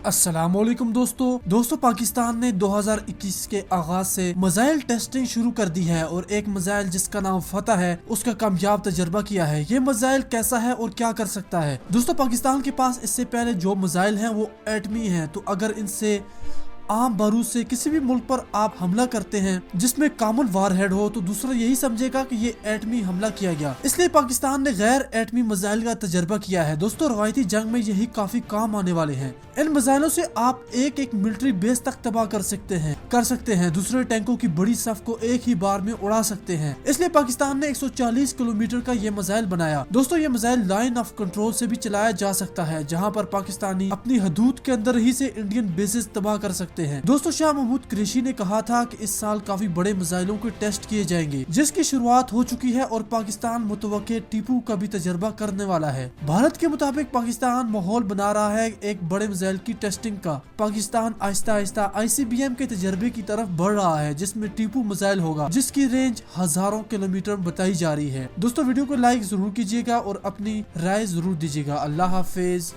अस्सलामुअलैकुम दोस्तों पाकिस्तान ने 2021 के आगाज से मिसाइल टेस्टिंग शुरू कर दी है और एक मिसाइल जिसका नाम फतह है उसका कामयाब तजर्बा किया है। ये मिसाइल कैसा है और क्या कर सकता है? दोस्तों पाकिस्तान के पास इससे पहले जो मिसाइल हैं वो एटमी हैं, तो अगर इनसे आम बारूद से किसी भी मुल्क पर आप हमला करते हैं जिसमें कॉमन वार हेड हो तो दूसरा यही समझेगा कि ये एटमी हमला किया गया। इसलिए पाकिस्तान ने गैर एटमी मिसाइल का तजर्बा किया है। दोस्तों रवायती जंग में यही काफी काम आने वाले हैं। इन मिसाइलों से आप एक एक मिलिट्री बेस तक तबाह कर सकते हैं दूसरे टैंकों की बड़ी सफ को एक ही बार में उड़ा सकते हैं। इसलिए पाकिस्तान ने 140 किलोमीटर का ये मिसाइल बनाया। दोस्तों ये मिसाइल लाइन ऑफ कंट्रोल से भी चलाया जा सकता है, जहाँ पर पाकिस्तानी अपनी हदूद के अंदर ही से इंडियन बेसिस तबाह कर सकते हैं। दोस्तों शाह महमूद कुरैशी ने कहा था कि इस साल काफी बड़े मिसाइलों के टेस्ट किए जाएंगे, जिसकी शुरुआत हो चुकी है और पाकिस्तान मुतवक्के टीपू का भी तजर्बा करने वाला है। भारत के मुताबिक पाकिस्तान माहौल बना रहा है एक बड़े मिसाइल की टेस्टिंग का। पाकिस्तान आहिस्ता आहिस्ता ICBM के तजर्बे की तरफ बढ़ रहा है, जिसमें टीपू मिसाइल होगा जिसकी रेंज हजारों किलोमीटर बताई जा रही है। दोस्तों वीडियो को लाइक जरूर कीजिएगा और अपनी राय जरूर दीजिएगा। अल्लाह हाफिज।